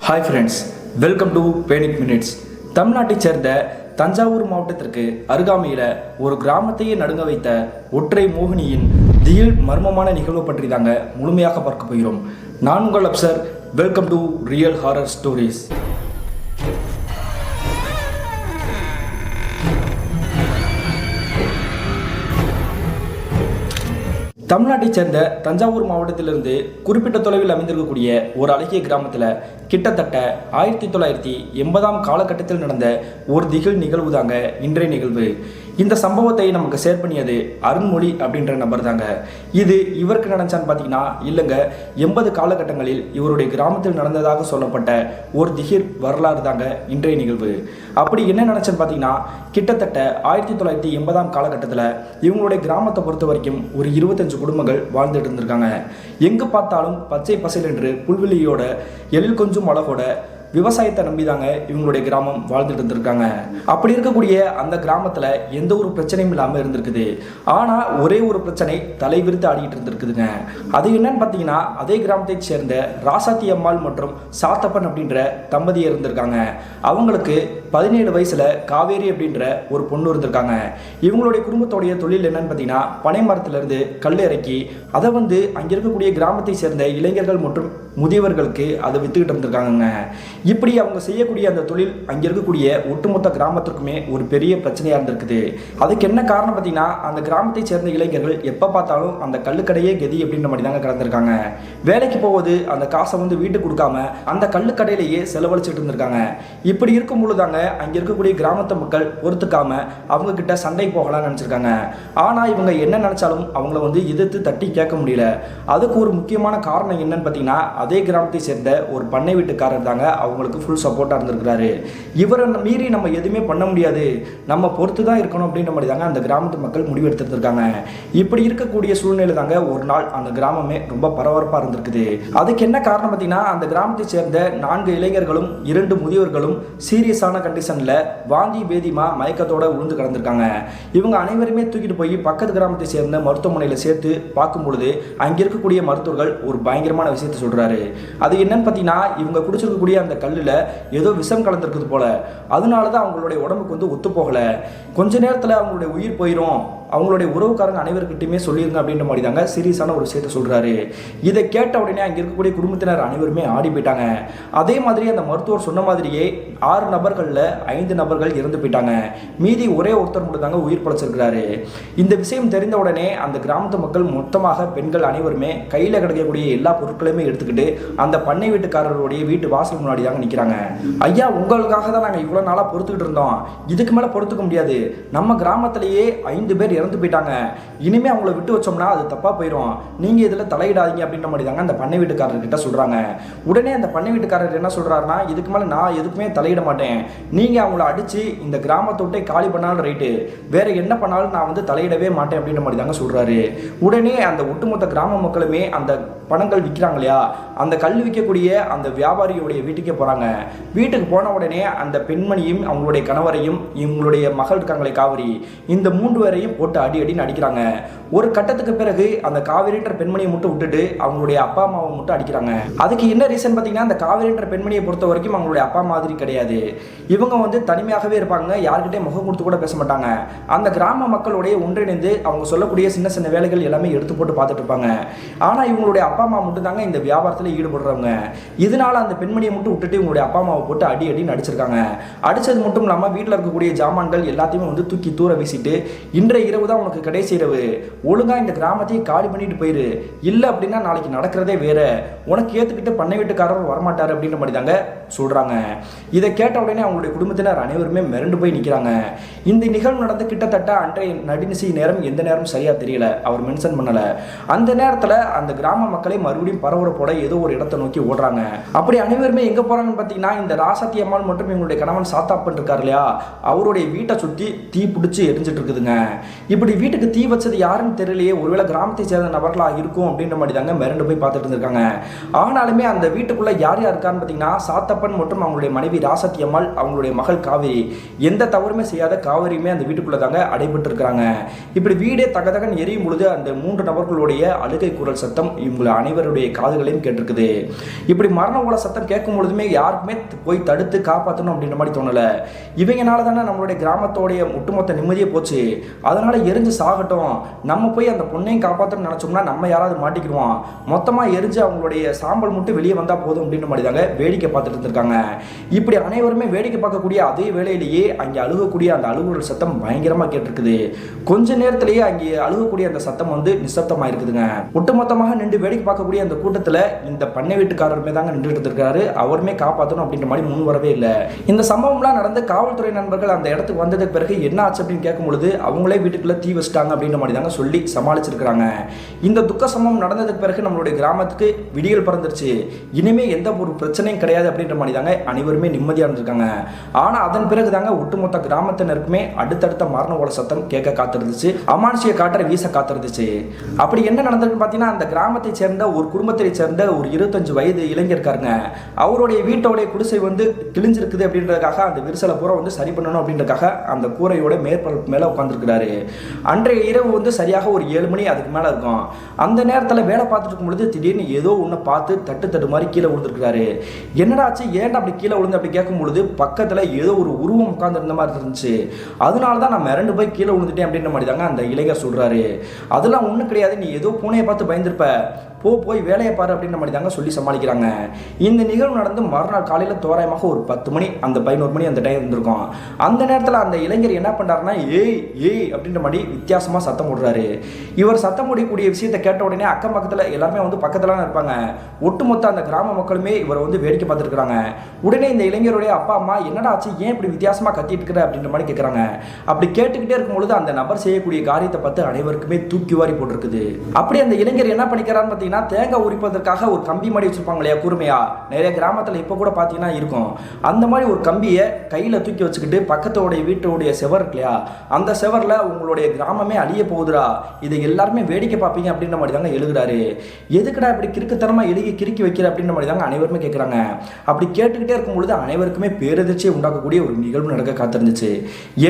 Hi friends, welcome to panic minutes. தமிழ்நாட்டைச் சேர்ந்த தஞ்சாவூர் மாவட்டத்திற்கு அருகாமையில் ஒரு கிராமத்தையே நடுங்க வைத்த ஒற்றை மோகினியின் திகில் மர்மமான நிகழ்வு பற்றி தாங்க முழுமையாக பார்க்க போகிறோம். நான் உங்கள் Afsar. Welcome to real horror stories. தமிழ்நாட்டைச் சேர்ந்த தஞ்சாவூர் மாவட்டத்திலிருந்து குறிப்பிட்ட தொலைவில் அமைந்திருக்கக்கூடிய ஒரு அழகிய கிராமத்தில் கிட்டத்தட்ட 1980 காலகட்டத்தில் நடந்த ஒரு திகில் நிகழ்வு தாங்க இன்றைய நிகழ்வு. இந்த சம்பவத்தை நமக்கு ஷேர் பண்ணியது அருண்மொழி அப்படின்ற நபர் தாங்க. இது இவருக்கு நடந்துச்சான்னு பார்த்தீங்கன்னா இல்லைங்க, 80 காலகட்டங்களில் இவருடைய கிராமத்தில் நடந்ததாக சொல்லப்பட்ட ஒரு திகில் வரலாறு தாங்க இன்றைய நிகழ்வு. அப்படி என்ன நடந்துச்சுன்னு பார்த்தீங்கன்னா, கிட்டத்தட்ட 1980 காலகட்டத்தில் இவங்களுடைய கிராமத்தை பொறுத்த வரைக்கும் ஒரு 25 குடும்பங்கள் வாழ்ந்துட்டு இருந்திருக்காங்க. எங்கு பார்த்தாலும் பச்சை பசைல் என்று புல்வெளியோட எழில் கொஞ்சம் அழகோட விவசாயத்தை நம்பிதாங்க இவங்களுடைய கிராமம் வாழ்ந்துட்டு இருந்திருக்காங்க. அப்படி இருக்கக்கூடிய அந்த கிராமத்தில் எந்த ஒரு பிரச்சனையும் இல்லாமல் இருந்திருக்குது. ஆனால் ஒரே ஒரு பிரச்சனை தலைவிரித்து ஆடிக்கிட்டு இருந்திருக்குதுங்க. அது என்னன்னு பார்த்தீங்கன்னா, அதே கிராமத்தை சேர்ந்த ராசாத்தி அம்மாள் மற்றும் சாத்தப்பன் அப்படின்ற தம்பதியர் இருந்திருக்காங்க. அவங்களுக்கு 17 வயசுல காவேரி அப்படின்ற ஒரு பொண்ணு இருந்திருக்காங்க. இவங்களுடைய குடும்பத்தோடைய தொழில் என்னன்னு பார்த்தீங்கன்னா, பனை மரத்திலிருந்து கல் இறக்கி அதை அங்கே இருக்கக்கூடிய கிராமத்தை சேர்ந்த இளைஞர்கள் மற்றும் முதியவர்களுக்கு அதை வித்துக்கிட்டு இருந்திருக்காங்க. இப்படி அவங்க செய்யக்கூடிய அந்த தொழில் அங்கே இருக்கக்கூடிய ஒட்டுமொத்த கிராமத்திற்குமே ஒரு பெரிய பிரச்சனையாக இருந்திருக்குது. அதுக்கு என்ன காரணம் பார்த்தீங்கன்னா, அந்த கிராமத்தை சேர்ந்த இளைஞர்கள் எப்போ பார்த்தாலும் அந்த கல்லுக்கடையே கதி அப்படின்ற மாதிரி தாங்க கிடந்திருக்காங்க. வேலைக்கு போவது அந்த காசை வீட்டுக்கு கொடுக்காம அந்த கல்லுக்கடையிலேயே செலவழிச்சிட்டு இருந்திருக்காங்க. இப்படி இருக்கும் பொழுதாங்க அங்கே இருக்கக்கூடிய கிராமத்து மக்கள் பொறுத்துக்காம அவங்க கிட்ட சண்டை போகலாம்னு நினச்சிருக்காங்க. ஆனால் இவங்க என்ன நினைச்சாலும் அவங்கள எதிர்த்து தட்டி கேட்க முடியல. அதுக்கு ஒரு முக்கியமான காரணம் என்னன்னு பார்த்தீங்கன்னா, அதே கிராமத்தை சேர்ந்த ஒரு பண்ணை வீட்டுக்காரர் தாங்க அவங்களுக்கு ஃபுல் சப்போர்ட்டாக இருந்திருக்கிறாரு. இவரை மீறி நம்ம எதுவுமே பண்ண முடியாது, நம்ம பொறுத்து தான் இருக்கணும் அப்படின்ற மாதிரி தாங்க அந்த கிராமத்து மக்கள் முடிவெடுத்துருக்காங்க. இப்படி இருக்கக்கூடிய சூழ்நிலை தாங்க ஒரு நாள் அந்த கிராமமே ரொம்ப பரபரப்பாக இருந்திருக்குது. அதுக்கு என்ன காரணம் பார்த்தீங்கன்னா, அந்த கிராமத்தை சேர்ந்த 4 இளைஞர்களும் 2 முதியவர்களும் சீரியஸான கண்டிஷனில் வாந்தி பேதிமா மயக்கத்தோட விழுந்து கிடந்திருக்காங்க. இவங்க அனைவருமே தூக்கிட்டு போய் பக்கத்து கிராமத்தை சேர்ந்த மருத்துவமனையில் சேர்த்து பார்க்கும் பொழுது அங்கே இருக்கக்கூடிய மருத்துவர்கள் ஒரு பயங்கரமான விஷயத்தை சொல்கிறாரு. அது என்னன்னு பார்த்தீங்கன்னா, இவங்க குடிச்சிருக்கக்கூடிய அந்த கல்லில் ஏதோ விஷம் கலந்துருக்குது போல. அதனால தான் அவங்களுடைய உடம்புக்கு ஒத்து போகலை. கொஞ்ச நேரத்தில் அவங்களுடைய உயிர் போயிடும், அவங்களுடைய உறவுக்காரங்க அனைவருக்கிட்டையுமே சொல்லியிருங்க அப்படின்ற மாதிரி தாங்க சீரியஸான ஒரு விஷயத்தை சொல்கிறாரு. இதை கேட்ட உடனே அங்கே இருக்கக்கூடிய குடும்பத்தினர் அனைவருமே ஆடி போயிட்டாங்க. அதே மாதிரி அந்த மருத்துவர் சொன்ன மாதிரியே 6 நபர்களில் 5 நபர்கள் இறந்து போயிட்டாங்க. மீதி ஒரே ஒருத்தர் மட்டும் தாங்க உயிர் படைச்சிருக்கிறாரு. இந்த விஷயம் தெரிந்த உடனே அந்த கிராமத்து மக்கள் மொத்தமாக பெண்கள் அனைவருமே கையில் கிடைக்கக்கூடிய எல்லா பொருட்களையுமே எடுத்துக்கிட்டு அந்த பண்ணை வீட்டுக்காரருடைய வீட்டு வாசல் முன்னாடி தாங்க நிற்கிறாங்க. ஐயா, உங்களுக்காக தான் நாங்கள் இவ்வளோ நாளாக பொறுத்துக்கிட்டு இருந்தோம், இதுக்கு மேலே பொறுத்துக்க முடியாது, நம்ம கிராமத்திலேயே 5 பேர் இறந்து போயிட்டாங்க, இனிமே அவங்கள விட்டு வச்சோம்னா அது தப்பா போயிடும், நீங்க இதுல தலையிடாதீங்க அப்படின்ற மாதிரி தாங்க அந்த பண்ணை வீட்டுக்காரர்கிட்ட சொல்றாங்க. உடனே அந்த பண்ணை வீட்டுக்காரர் என்ன சொல்றாருன்னா, இதுக்கு மேல நான் எதுக்குமே தலையிட மாட்டேன், நீங்க அவங்கள அடிச்சு இந்த கிராமத்தொட்டை காலி பண்ணாலும் ரைட்டு, வேற என்ன பண்ணாலும் நான் தலையிடவே மாட்டேன் அப்படின்ற மாதிரி தாங்க சொல்றாரு. உடனே அந்த ஒட்டுமொத்த கிராம மக்களுமே அந்த பணங்கள் விற்கிறாங்க இல்லையா, அந்த கல் விற்கக்கூடிய அந்த வியாபாரியுடைய வீட்டுக்கே போறாங்க. வீட்டுக்கு போன உடனே அந்த பெண்மணியும் அவங்களுடைய கணவரையும் இவங்களுடைய மகள் இருக்காங்களே காவிரி, இந்த 3 பேரையும் போட்டு அடின்னு அடிக்கிறாங்க. ஒரு கட்டத்துக்கு பிறகு அந்த காவிரின்ற பெண்மணியை மட்டும் விட்டுட்டு அவங்களுடைய அப்பா அம்மாவை மட்டும் அடிக்கிறாங்க. அதுக்கு என்ன ரீசன் பார்த்தீங்கன்னா, அந்த காவிரின்ற பெண்மணியை பொறுத்த வரைக்கும் அவங்களுடைய அப்பா மாதிரி கிடையாது. இவங்க தனிமையாகவே இருப்பாங்க, யாருக்கிட்டையும் முகம் கொடுத்து கூட பேச மாட்டாங்க. அந்த கிராம மக்களுடைய ஒன்றிணைந்து அவங்க சொல்லக்கூடிய சின்ன சின்ன வேலைகள் எல்லாமே எடுத்து போட்டு பார்த்துட்டு இருப்பாங்க. ஆனால் இவங்களுடைய அப்பா அம்மா மட்டும் தாங்க இந்த வியாபாரத்தில் ஈடுபடுறவங்க. இதனால அந்த பெண்மணியை மட்டும் விட்டுட்டு இவங்களுடைய அப்பா அம்மாவை போட்டு அடின்னு அடிச்சிருக்காங்க. அடிச்சது மட்டும் இல்லாமல் வீட்டில் இருக்கக்கூடிய ஜாமான்கள் எல்லாத்தையுமே தூக்கி தூர வீசிட்டு, இன்றைய இரவு தான் உனக்கு கடைசி இரவு, ஒழுங்கா இந்த கிராமத்தையே காலி பண்ணிட்டு போயிரு, இல்லை அப்படின்னா நாளைக்கு நடக்கிறதே வேற, உனக்கு ஏற்றுக்கிட்டு பண்ணை வீட்டுக்காரர் வரமாட்டாரு அப்படின்ற மாதிரி தாங்க சொல்றாங்க. இதை கேட்ட உடனே அவங்களுடைய குடும்பத்தினர் அனைவருமே மிரண்டு போய் நிற்கிறாங்க. இந்த நிகழ்வு நடந்து கிட்டத்தட்ட அன்றைய நடுநிசி நேரம் எந்த நேரம் சரியா தெரியல, அவர் மென்ஷன் பண்ணல. அந்த நேரத்தில் அந்த கிராம மக்களை மறுபடியும் பரபரப்போட ஏதோ ஒரு இடத்தை நோக்கி ஓடுறாங்க. அப்படி அனைவருமே எங்க போறாங்கன்னு பார்த்தீங்கன்னா, இந்த ராசாத்தி அம்மாள் மற்றும் எங்களுடைய கணவன் சாத்தாப்பன் இருக்காரு இல்லையா, அவருடைய வீட்டை சுற்றி தீ பிடிச்சி எரிஞ்சிட்டு இருக்குதுங்க. இப்படி வீட்டுக்கு தீ வச்சது யாருன்னு தெரியலையே, ஒருவேளை கிராமத்தை சேர்ந்த நபர்களா இருக்கும் அப்படின்ற மாதிரி தாங்க மிரண்டு போய் பார்த்துட்டு இருந்திருக்காங்க. ஆனாலுமே அந்த வீட்டுக்குள்ள யார் யார் இருக்கான்னு பார்த்தீங்கன்னா, சாத்தப்பன் சித்தப்பன் மற்றும் அவங்களுடைய மனைவி ராசத்தி அம்மாள், அவங்களுடைய மகள் காவேரி, எந்த தவறுமே செய்யாத காவேரியுமே அந்த வீட்டுக்குள்ள தாங்க அடைபட்டு இருக்கிறாங்க. இப்படி வீடே தகதகன் எரியும் பொழுது அந்த 3 நபர்களுடைய அழுகை குரல் சத்தம் இவங்க அனைவருடைய காதுகளையும் கேட்டிருக்குது. இப்படி மரண ஓல சத்தம் கேட்கும் பொழுதுமே யாருக்குமே போய் தடுத்து காப்பாற்றணும் அப்படின்ற மாதிரி தோணல. இவங்கனால தானே நம்மளுடைய கிராமத்தோடைய ஒட்டுமொத்த நிம்மதியே போச்சு, அதனால எரிஞ்சு சாகட்டும், நம்ம போய் அந்த பொண்ணையும் காப்பாற்றணும்னு நினைச்சோம்னா நம்ம யாராவது மாட்டிக்கிடுவோம், மொத்தமா எரிஞ்சு அவங்களுடைய சாம்பல் மட்டும் வெளியே வந்தா போதும் அப்படின்ற மாதிரி தாங்க வேடிக்கை பார்த்துட்டு இருந்திருக்காங்க. இப்படி அனைவருமே வேடிக்கை பார்க்கக்கூடிய அதே வேளையிலேயே அங்கே அழுகக்கூடிய அந்த அழுகுறல் சத்தம் பயங்கரமா கேட்டிருக்குது. கொஞ்ச நேரத்திலேயே அங்கே அழுகக்கூடிய அந்த சத்தம் வந்து நிசப்தமா இருக்குதுங்க. ஒட்டுமொத்தமாக நின்று வேடிக்கை பார்க்கக்கூடிய அந்த கூட்டத்தில் இந்த பண்ணை வீட்டுக்காரருமே தாங்க நின்றுட்டு இருக்காரு. அவருமே காப்பாற்றணும் அப்படின்ற மாதிரி முன் வரவே இல்லை. இந்த சம்பவம்லாம் நடந்து காவல்துறை நண்பர்கள் அந்த இடத்துக்கு வந்ததுக்கு பிறகு என்ன ஆச்சு அப்படின்னு கேட்கும் பொழுது அவங்களே வீட்டுக்குள்ள தீ வச்சிட்டாங்க அப்படின்ற மாதிரி தாங்க சொல்லி சமாளிச்சிருக்காங்க. இந்த துக்க சம்பவம் நடந்ததுக்கு பிறகு நம்மளுடைய கிராமத்துக்கு விடியல் பிறந்துருச்சு, இனிமே எந்த ஒரு பிரச்சனையும் கிடையாது அப்படின்ற மாதிரி தாங்க அனைவருமே நிம்மதியாக இருந்திருக்காங்க. ஆனால் அதன் பிறகு தாங்க ஒட்டுமொத்த கிராமத்தினருக்குமே அடுத்தடுத்த மரண ஓல சத்தம் கேட்க காத்திருந்துச்சு, அமானுஷிய காற்றை வீச காத்திருந்துச்சு. அப்படி என்ன நடந்திருக்கு பார்த்தீங்கன்னா, அந்த கிராமத்தை சேர்ந்த ஒரு குடும்பத்தை சேர்ந்த ஒரு 25 வயது இளைஞர் இருக்காருங்க. அவருடைய வீட்டோடைய குடிசை வந்து கிழிஞ்சிருக்குது அப்படின்றதுக்காக அந்த விரிசலை பூரா வந்து சரி பண்ணணும் அப்படின்றதுக்காக அந்த கூரையோட மேற்பரப்பு மேலே உட்காந்துருக்கிறாரு. அன்றைய இரவு வந்து சரியாக ஒரு 7 மணி அதுக்கு மேலே இருக்கும். அந்த நேரத்தில் வேலை பார்த்துட்டு இருக்கும் பொழுது திடீர்னு ஏதோ ஒன்று பார்த்து தட்டு மாதிரி கீழே விழுந்துருக்காரு. என்னடாச்சு, ஏன்டா அப்படி கீழே விழுந்து அப்படி கேட்கும் பொழுது பக்கத்தில் ஏதோ ஒரு உருவம் உட்கார்ந்து இருந்த மாதிரி இருந்துச்சு. அதனால தான் நான் மிரண்டு போய் கீழே விழுந்துட்டேன் அப்படின்ற மாதிரி தாங்க அந்த இளைஞர் சொல்றாரு. அதெல்லாம் ஒன்றும் கிடையாது, நீ ஏதோ பூனையை பார்த்து பயந்துருப்ப, போய் வேலையை பாரு அப்படின்ற மாதிரி தாங்க சொல்லி சமாளிக்கிறாங்க. இந்த நிகழ்வு நடந்து மறுநாள் காலையில் தோராயமாக ஒரு 10 மணி அந்த 11 மணி அந்த டைம் இருந்திருக்கும். அந்த நேரத்தில் அந்த இளைஞர் என்ன பண்ணுறாருன்னா ஏய் ஏய் அப்படின்ற மாதிரி வித்தியாசமாக சத்தம் போடுறாரு. இவர் சத்தம் போடக்கூடிய விஷயத்தை கேட்ட உடனே அக்கம் பக்கத்தில் எல்லாருமே வந்து பக்கத்துலாம் இருப்பாங்க, ஒட்டுமொத்த அந்த கிராம மக்களுமே இவரை வந்து வேடிக்கை பார்த்துருக்குறாங்க. உடனே இந்த இளைஞருடைய அப்பா அம்மா என்னடா ஆச்சு, ஏன் இப்படி வித்தியாசமாக கத்திட்டு இருக்கிற அப்படின்ற மாதிரி கேட்குறாங்க. அப்படி கேட்டுக்கிட்டே இருக்கும்பொழுது அந்த நபர் செய்யக்கூடிய காரியத்தை பார்த்து அனைவருக்குமே தூக்கி வாரி போட்டிருக்குது. அப்படி அந்த இளைஞர் என்ன பண்ணிக்கிறான்னு பார்த்தீங்கன்னா, தேங்காய் உரிப்பதற்காக ஒரு கம்பி மாடி வச்சிருப்பாங்க இல்லையா கூர்மையா, நிறைய கிராமத்தில் இப்போ கூட பார்த்தீங்கன்னா இருக்கும். அந்த மாதிரி ஒரு கம்பியை கையில் தூக்கி வச்சுக்கிட்டு பக்கத்தோடைய வீட்டோடைய செவர் இருக்கு இல்லையா, அந்த செவரில் உங்களுடைய கிராமமே அழிய போகுதுரா, இதை எல்லாருமே வேடிக்கை பார்ப்பீங்க அப்படின்ற மாதிரி தாங்க எழுதுறாரு. எதுக்குடா இப்படி கிறுக்குத்தனமாக எழுதி கிறுக்கி வைக்கிற அப்படின்ற மாதிரி தாங்க அனைவருமே கேட்குறாங்க. அப்படி கேட்டுக்கிட்டே இருக்கும் பொழுது அனைவருக்குமே பேரதிர்ச்சியை உண்டாக்கக்கூடிய ஒரு நிகழ்வு நடக்க காத்திருந்துச்சு.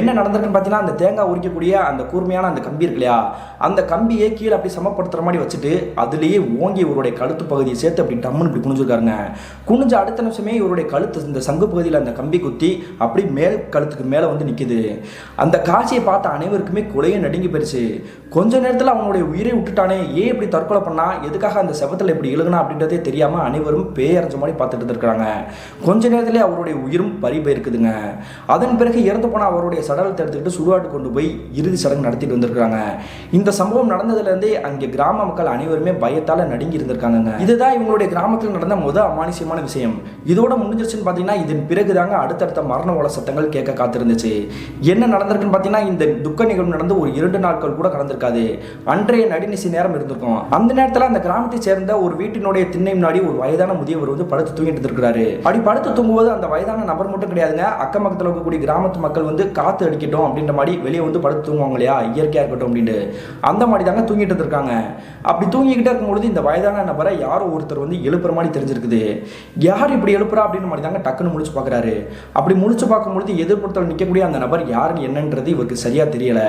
என்ன நடந்திருக்குன்னு பார்த்தீங்கன்னா, அந்த தேங்காய் உரிக்கக்கூடிய அந்த கூர்மையான அந்த கம்பி இருக்கு இல்லையா, அந்த கம்பியை கீழே அப்படி சமப்படுத்துற மாதிரி வச்சுட்டு அதுலேயே ஓங்கி இவருடைய கழுத்து பகுதியை சேர்த்து அப்படி டம்முன்னு இப்படி குனிஞ்சிருக்காருங்க. குனிஞ்ச அடுத்த நிமிஷமே இவருடைய கழுத்து இந்த சங்கு பகுதியில் அந்த கம்பி குத்தி அப்படி மேல் கழுத்துக்கு மேலே வந்து நிற்குது. அந்த காட்சியை பார்த்த அனைவருக்குமே கொலையை நடுங்கி போயிடுச்சு. கொஞ்ச நேரத்தில் அவனுடைய உயிரை விட்டுட்டானே, ஏன் இப்படி தற்கொலை பண்ணா, எதுக்காக அந்த செவத்தில் இப்படி இழுகுனா அப்படின்றதே தெரியாமல் அனைவரும் பேயரைஞ்ச மாதிரி பார்த்துட்டு இருக்கிறாங்க. கொஞ்ச நேரத்திலே அவருடைய உயிரும் பறி போயிருக்குதுங்க. அதன் பிறகு இறந்து போன அவருடைய சடலத்தை எடுத்துக்கிட்டு சுடுகாட்டு கொண்டு போய் இறுதி சடங்கு நடத்திட்டு வந்திருக்கிறாங்க. இந்த சம்பவம் நடந்ததுலேருந்தே அங்கே கிராம மக்கள் அனைவருமே பயத்தால் நடுங்கி இருந்திருக்காங்க. இதுதான் இவங்களுடைய கிராமத்தில் நடந்த முதல் அமானுஷ்யமான விஷயம். இதோட முடிஞ்சிருச்சுன்னு பார்த்தீங்கன்னா, இதன் பிறகு தாங்க அடுத்தடுத்த மரண ஓல சத்தங்கள் கேட்க காத்திருந்துச்சு. என்ன நடந்திருக்குன்னு பார்த்தீங்கன்னா, இந்த துக்க நிகழ்வு நடந்து ஒரு 2 நாட்கள் கூட கடந்திருக்காது. அன்றைய நடுநிசி நேரம் இருந்திருக்கும். அந்த நேரத்தில் அந்த கிராமத்தை சேர்ந்த ஒரு வீட்டினுடைய திண்ணை முன்னாடி ஒரு வயதான முதியவர் வந்து படுத்து தூங்கிட்டு இருக்கிறாரு. அப்படி படுத்து தூங்கும்போது அந்த வயதான நபர் மட்டும் கிடையாதுங்க, அக்கம் பக்கத்தில் இருக்கக்கூடிய கிராமத்து மக்கள் வந்து காத்து அடிக்கட்டும் அப்படின்ற மாதிரி வெளியே வந்து படுத்து தூங்குவாங்க இல்லையா, இயற்கையாக இருக்கட்டும் அப்படின்ட்டு அந்த மாதிரி தாங்க தூங்கிட்டு இருக்காங்க. அப்படி தூங்கிக்கிட்டே இருக்கும்பொழுது இந்த வயதான நபரை யாரோ ஒருத்தர் வந்து எழுப்புற மாதிரி தெரிஞ்சிருக்குது. யார் இப்படி எழுப்புறா அப்படின்னு மாதிரி தாங்க டக்குன்னு முடிச்சு பார்க்குறாரு. அப்படி முடிச்சு பார்க்கும்பொழுது எதிர்ப்புறத்தில் நிற்கக்கூடிய அந்த நபர் யாருன்னு என்னன்றது இவருக்கு சரியாக தெரியல.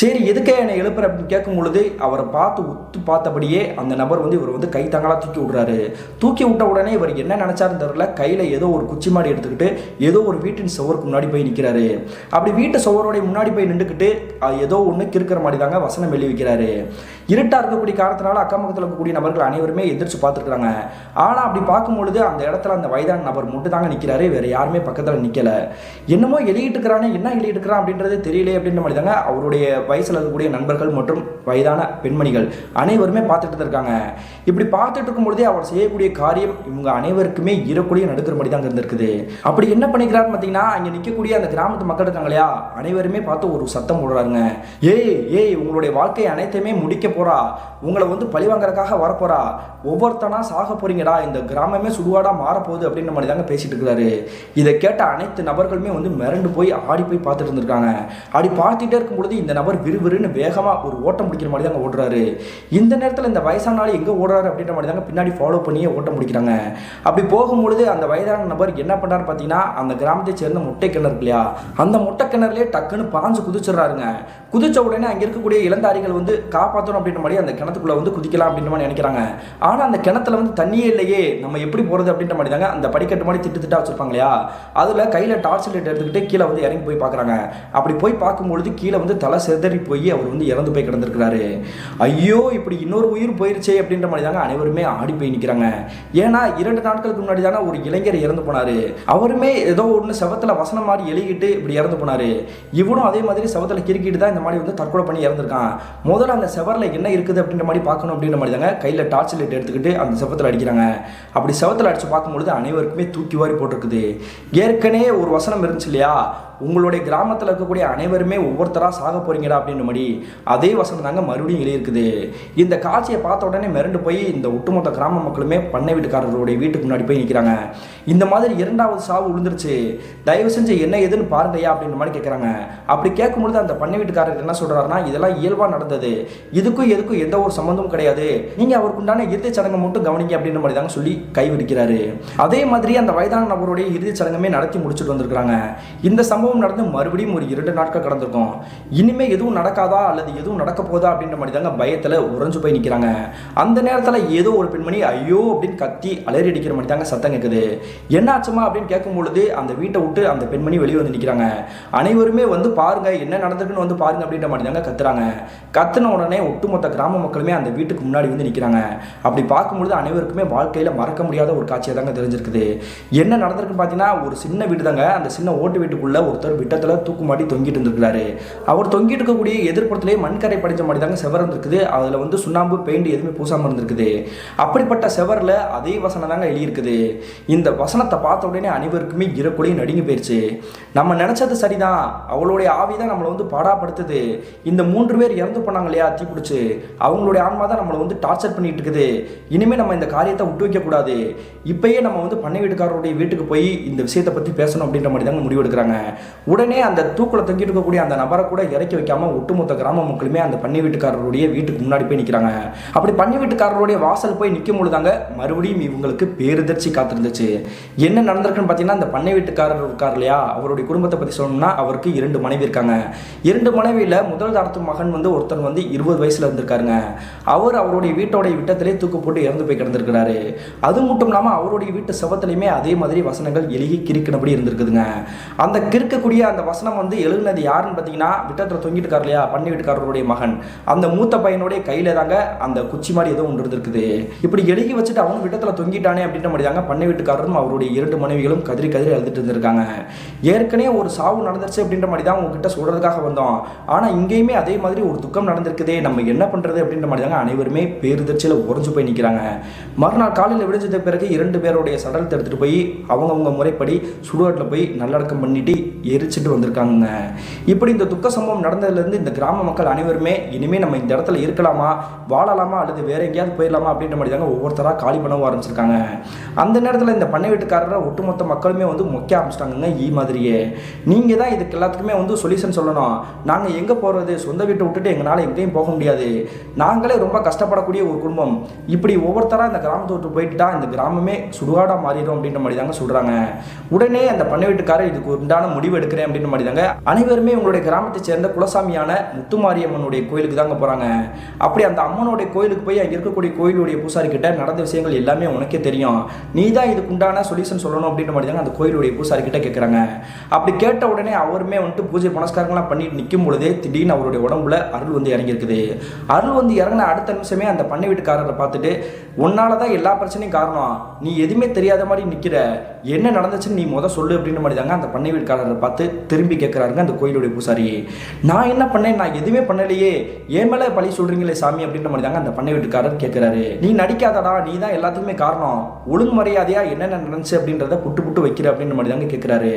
சரி எதுக்கே என்னை எழுப்புற அப்படின்னு கேட்கும் பொழுது அவரை பார்த்து உத்து பார்த்தபடியே அந்த நபர் வந்து இவர் வந்து கை தங்களா தூக்கி விடுறாரு. தூக்கி விட்ட உடனே இவர் என்ன நினைச்சாருன்னு தெரியல, கையில் ஏதோ ஒரு குச்சி மாடி எடுத்துக்கிட்டு ஏதோ ஒரு வீட்டின் சுவருக்கு முன்னாடி போய் நிற்கிறாரு. அப்படி வீட்டு சுவரோடைய முன்னாடி போய் நின்றுக்கிட்டு ஏதோ ஒன்று கிறுக்கிற மாதிரி தாங்க வசனம் எழுதி வைக்கிறாரு. இருட்டா இருக்கக்கூடிய காரணத்தினால அக்கம் பக்கத்தில் இருக்கக்கூடிய நபர்கள் அனைவருமே எதிர்த்து பார்த்துருக்காங்க. ஆனால் அப்படி பார்க்கும்பொழுது அந்த இடத்துல அந்த வயதான நபர் மட்டும் தாங்க நிற்கிறாரு, வேற யாருமே பக்கத்தில் நிற்கல. என்னமோ எழுதிட்டு இருக்கிறானே, என்ன எழுதிட்டு இருக்கிறான் அப்படின்றது தெரியல அப்படின்ற மாதிரி தாங்க அவருடைய வயசில் இருக்கக்கூடிய நண்பர்கள் மற்றும் வயதான பெண்மணிகள் அனைவருமே பார்த்துட்டு இருக்காங்க. இப்படி பார்த்துட்டு இருக்கும்பொழுதே அவர் செய்யக்கூடிய காரியம் இவங்க அனைவருக்குமே ஈரக்கூடிய நடுக்கிற மாதிரி தாங்க இருந்திருக்குது. அப்படி என்ன பண்ணிக்கிறாருன்னு பார்த்தீங்கன்னா, அங்கே நிற்கக்கூடிய அந்த கிராமத்து மக்கள் இருக்காங்க இல்லையா, அனைவருமே பார்த்து ஒரு சத்தம் போடுறாருங்க. ஏய் ஏய் உங்களுடைய வாழ்க்கை அனைத்தையுமே முடிக்க போறா, உங்களை வந்து பழிவாங்கறதுக்காக வரப்போறா, ஒவ்வொருத்தனா சாக போறீங்கடா, இந்த கிராமமே சுடுகாடா மாறப்போகுது அப்படின்ற மாதிரி தாங்க பேசிட்டு இருக்கிறாரு. இதை கேட்ட அனைத்து நபர்களுமே வந்து மிரண்டு போய் ஆடி போய் பார்த்துட்டு இருந்திருக்காங்க. அப்படி பார்த்துட்டே இருக்கும் பொழுது இந்த நபர் விறுவிறுன்னு வேகமா ஒரு ஓட்டம் முடிக்கிற மாதிரி தாங்க ஓடுறாரு. இந்த நேரத்தில் இந்த வயசான ஆள் எங்க ஓடுறாரு அப்படின்ற மாதிரி தாங்க பின்னாடி ஃபாலோ பண்ணியே ஓட்டம் முடிக்கிறாங்க. அப்படி போகும்பொழுது அந்த வயதான நபர் என்ன பண்றாரு பார்த்தீங்கன்னா, அந்த கிராமத்தை சேர்ந்த முட்டை கிணறு இல்லையா, அந்த முட்டை கிணறுலேயே டக்குன்னு பாஞ்சு குதிச்சிடறாருங்க. குதிச்ச உடனே அங்கே இருக்கக்கூடிய இளந்தாரிகள் வந்து காப்பாற்றணும் அப்படின்ற மாதிரி அந்த கிணத்துக்குள்ள வந்து குதிக்கலாம் அப்படின்ற மாதிரி நினைக்கிறாங்க. ஆனால் அந்த கிணத்துல வந்து தண்ணியே இல்லையே, நம்ம எப்படி போகிறது அப்படின்ற மாதிரி தாங்க அந்த படிக்கட்டு மாதிரி திட்டு வச்சிருப்பாங்க இல்லையா, அதில் கையில் டார்ச் லைட் எடுத்துக்கிட்டு கீழே வந்து இறங்கி போய் பார்க்குறாங்க. அப்படி போய் பார்க்கும்பொழுது கீழே வந்து தலை செதறி போய் அவர் வந்து இறந்து போய் கிடந்திருக்கிறாரு. ஐயோ, இப்படி இன்னொரு உயிர் போயிருச்சே அப்படின்ற மாதிரி தாங்க அனைவருமே ஆடி போய் நிற்கிறாங்க. ஏன்னா 2 நாட்களுக்கு முன்னாடி தானே ஒரு இளைஞர் இறந்து போனாரு. அவருமே ஏதோ ஒன்று செவத்தில் வசனம் மாதிரி எழுகிட்டு இப்படி இறந்து போனாரு. இவனும் அதே மாதிரி செவத்தில் கிறுக்கிட்டு தான் இந்த மாதிரி வந்து தற்கொலை பண்ணி இறந்துருக்கான். முதல்ல அந்த செவரில் என்ன இருக்குது அப்படின்ற மாதிரி பார்க்கணும் அப்படின்ற மாதிரி தாங்க கையில் டார்ச் லைட் எடுத்துக்கிட்டு அந்த செவத்தில் அடிக்கிறாங்க. அப்படி செவத்தில் அடித்து பார்க்கும்பொழுது அனைவருக்குமே தூக்கி வாரி போட்டிருக்குது. ஏற்கனவே ஒரு வசனம் இருந்துச்சு இல்லையா, உங்களுடைய கிராமத்தில் இருக்கக்கூடிய அனைவருமே ஒவ்வொருத்தராக சாக போறீங்கடா அப்படின்ற மாதிரி அதே வசனம் தாங்க மறுபடியும் எழுதியிருக்குது. இந்த காட்சியை பார்த்த உடனே மிரண்டு போய் இந்த ஒட்டுமொத்த கிராம மக்களுமே பண்ணை வீட்டுக்காரர்களுடைய வீட்டுக்கு முன்னாடி போய் நிற்கிறாங்க. இந்த மாதிரி 2வது சாவு விழுந்துருச்சு, தயவு செஞ்சு என்ன ஏதுன்னு பாருங்கய்யா அப்படின்ற மாதிரி கேட்குறாங்க. அப்படி கேட்கும்பொழுது அந்த பண்ணை வீட்டுக்காரர் என்ன சொல்றாருன்னா, இதெல்லாம் இயல்பாக நடந்தது, இதுக்கும் எதுக்கும் எந்த ஒரு சம்மந்தமும் கிடையாது, நீங்க அவருக்கு உண்டான இறுதிச் சடங்கை மட்டும் கவனிங்க அப்படின்ற மாதிரி தாங்க சொல்லி கைவிடுக்கிறாரு. அதே மாதிரி அந்த வயதான நபருடைய இறுதிச் சடங்கமே நடத்தி முடிச்சுட்டு வந்திருக்காங்க. இந்த சம்பவம் நடந்து மறுபடியும் ஒரு 2 நாட்கள் கடந்திருக்கும். இனிமே எதுவும் நடக்காதா அல்லது எதுவும் நடக்க போதா அப்படின்ற மாதிரி தாங்க பயத்தில் உறைஞ்சு போய் நிற்கிறாங்க. அந்த நேரத்தில் ஏதோ ஒரு பெண்மணி ஐயோ அப்படின்னு கத்தி அலறி அடிக்கிற மாதிரி தாங்க சத்தம் கேட்குது. என்ன ஆச்சுமா அப்படின்னு கேட்கும் பொழுது அந்த வீட்டை விட்டு அந்த பெண்மணி வெளியே வந்து நிற்கிறாங்க. அனைவருமே வந்து பாருங்க என்ன நடந்திருக்குன்னு வந்து பாருங்க அப்படின்ற மாதிரி தாங்க கத்துறாங்க. கத்துன உடனே ஒட்டுமொத்த கிராம மக்களுமே அந்த வீட்டுக்கு முன்னாடி வந்து நிற்கிறாங்க. அப்படி பார்க்கும்பொழுது அனைவருக்குமே வாழ்க்கையில் மறக்க முடியாத ஒரு காட்சியாக தாங்க தெரிஞ்சிருக்குது. என்ன நடந்திருக்குன்னு பார்த்தீங்கன்னா, ஒரு சின்ன வீடு தாங்க. அந்த சின்ன ஓட்டு வீட்டுக்குள்ள ஒருத்தர் விட்டத்தில் தூக்கு மாட்டி தொங்கிட்டு இருந்திருக்கிறாரு. அவர் தொங்கிட்டு இருக்கக்கூடிய எதிர்ப்புறத்திலே மண்கரை படித்த மாதிரி தாங்க செவர் இருந்திருக்குது. அதில் வந்து சுண்ணாம்பு பெயிண்ட் எதுவுமே பூசாமல் இருந்திருக்குது. அப்படிப்பட்ட செவரில் அதே வசனம் தாங்க எழுதியிருக்குது. இந்த வசனத்தை பார்த்த உடனே அனைவருக்குமே இறக்குலையும் நடுங்கி போயிடுச்சு. நம்ம நினைச்சது சரிதான், அவளுடைய ஆவி தான் நம்மளை வந்து பாடாப்படுத்துது. இந்த 3 பேர் இறந்து போனாங்க இல்லையா தீப்பிடிச்சு, அவங்களுடைய ஆன்மா தான் நம்மளை வந்து டார்ச்சர் பண்ணிட்டு இருக்குது. இனிமேல் நம்ம இந்த காரியத்தை விட்டு வைக்கக்கூடாது. இப்பயே நம்ம வந்து பண்ணை வீட்டுக்காரருடைய வீட்டுக்கு போய் இந்த விஷயத்தை பற்றி பேசணும் அப்படின்ற மாதிரி தாங்க முடிவு எடுக்கிறாங்க. உடனே அந்த தூக்குல தொங்கிட்டு இருக்கக்கூடிய அந்த நபரை கூட இறக்கி வைக்காம ஒட்டுமொத்த கிராம மக்களுமே அந்த பண்ணை வீட்டுக்காரருடைய வீட்டுக்கு முன்னாடி போய் நிற்கிறாங்க. அப்படி பண்ணை வீட்டுக்காரருடைய வாசல் போய் நிற்கும் பொழுதாங்க மறுபடியும் இவங்களுக்கு பேருதிர்ச்சி காத்திருந்துச்சு. என்ன நடந்திருக்குன்னு பார்த்தீங்கன்னா, அந்த பண்ணை வீட்டுக்காரர் இருக்கார் இல்லையா, அவருடைய குடும்பத்தை பற்றி சொல்லணும்னா அவருக்கு 2 மனைவி இருக்காங்க. 2 மனைவியில் முதல் தரத்து மகன் வந்து ஒருத்தர் வந்து 20 வயசுல இருந்திருக்காருங்க. அவருடைய வீட்டோடைய விட்டத்திலே தூக்கு போட்டு இறந்து போய் கிடந்திருக்கிறாரு. அது மட்டும் இல்லாமல் அவருடைய வீட்டு செவத்திலையுமே அதே மாதிரி வசனங்கள் எழுகி கிறுக்கினபடி இருந்திருக்குதுங்க. அந்த கிறுக்கக்கூடிய அந்த வசனம் வந்து எழுதினது யாருன்னு பார்த்தீங்கன்னா, விட்டத்தில் தொங்கிட்டு இருக்கார் இல்லையா பண்ணை வீட்டுக்காரருடைய மகன், அந்த மூத்த பையனுடைய கையில தாங்க அந்த குச்சி மாதிரி ஏதோ ஒன்று இருந்திருக்குது. இப்படி எழுதி வச்சுட்டு அவனும் விட்டத்தில் தொங்கிட்டானே அப்படின்ற மாதிரி தாங்க பண்ணை வீட்டுக்காரரும் அவருடைய 2 மனைவிகளும் கதறி எழுதிட்டு இருந்திருக்காங்க. ஏற்கனவே ஒரு சாவு நடந்துருச்சு அப்படின்ற மாதிரி தான் உங்ககிட்ட சொல்றதுக்காக வந்தோம். ஆனால் இங்கேயுமே அதே மாதிரி ஒரு துக்கம் நடந்திருக்குதே, நம்ம என்ன பண்றது அப்படின்ற மாதிரி தாங்க அனைவருமே பேருதிர்ச்சியில் உறைஞ்சு போய் நிற்கிறாங்க. மறுநாள் காலையில் விடிஞ்சது பிறகு 2 பேருடைய சடலத்தை எடுத்துட்டு போய் அவங்கவுங்க முறைப்படி சுடுகாட்டில் போய் நல்லடக்கம் பண்ணிட்டு எரிச்சிட்டு வந்திருக்காங்க. இப்படி இந்த துக்க சம்பவம் நடந்ததுலேருந்து இந்த கிராம மக்கள் அனைவருமே இனிமேல் நம்ம இந்த இடத்துல இருக்கலாமா, வாழலாமா அல்லது வேற எங்கேயாவது போயிடலாமா அப்படின்ற மாதிரி தாங்க ஒவ்வொருத்தராக காலி பண்ணவும் ஆரம்பிச்சிருக்காங்க. அந்த நேரத்தில் இந்த பண்ணை வீட்டுக்காரரை ஒட்டுமொத்த மக்களுமே வந்து மொக்க ஆரம்பிச்சிட்டாங்க. மாதிரியே நீங்கள் தான் இதுக்கு எல்லாத்துக்குமே வந்து சொல்யூஷன் சொல்லணும். நாங்கள் எங்கே போகிறது, சொந்த வீட்டை விட்டுட்டு எங்களால் எங்கேயும் போக முடியாது, நாங்களே ரொம்ப கஷ்டப்படக்கூடிய ஒரு குடும்பம், இப்படி ஒவ்வொருத்தராக இந்த கிராமத்தை விட்டு போயிட்டுட்டா இந்த கிராமமே சுடுகாடாக மாறிடும் அப்படின்ற மாதிரி தாங்க சொல்கிறாங்க. உடனே அந்த பண்ணை வீட்டுக்காரர் இதுக்கு உண்டான முடிவு எடுக்கிறேன் அப்படின்ற மாதிரி தாங்க அனைவருமே உங்களுடைய கிராமத்தை சேர்ந்த குலசாமியான முத்துமாரியம்மனுடைய கோயிலுக்கு தாங்க போகிறாங்க. அப்படி அந்த அம்மனுடைய கோயிலுக்கு போய் அங்கே இருக்கக்கூடிய கோயிலுடைய பூசாரி கிட்ட நடந்த விஷயங்கள் எல்லாமே உனக்கே தெரியும், நீ தான் இதுக்கு உண்டான சொல்யூஷன் சொல்லணும் அப்படின்ற மாதிரி தாங்க அந்த கோயிலுடைய பூசாரி கிட்ட கேட்குறாங்க. அப்படி கேட்ட உடனே அவருமே வந்துட்டு பூஜை புனஸ்காரங்களாம் பண்ணிட்டு நிற்கும் பொழுதே திடீர்னு அவருடைய உடம்புல அருள் வந்து இறங்கியிருக்குது. அருள் வந்து இறங்கின அடுத்த நிமிஷமே அந்த பண்ணை வீட்டுக்காரரை பார்த்துட்டு, உன்னால தான் எல்லா பிரச்சனையும் காரணம், நீ எதுவுமே தெரியாத மாதிரி நிற்கிற, என்ன நடந்துச்சுன்னு நீ சொல்லு அப்படின்ற மாதிரி தாங்க அந்த பண்ணை வீட்டுக்காரரை பார்த்து திரும்பி கேட்குறாருங்க அந்த கோயிலுடைய பூசாரி. நான் என்ன பண்ணேன், நான் எதுவுமே பண்ணலையே, ஏன் மேலே பழி சொல்றீங்களே சாமி அப்படின்ற மாதிரி தாங்க அந்த பண்ணை வீட்டுக்காரர் கேட்குறாரு. நீ நடிக்காதடா, நீ தான் எல்லாத்துக்குமே காரணம், ஒழுங்கு மரியாதையா என்னென்ன நடந்துச்சு அப்படின்றத புட்டு புட்டு வைக்கிற அப்படின்ற மாதிரி தாங்க கேட்குறாரு.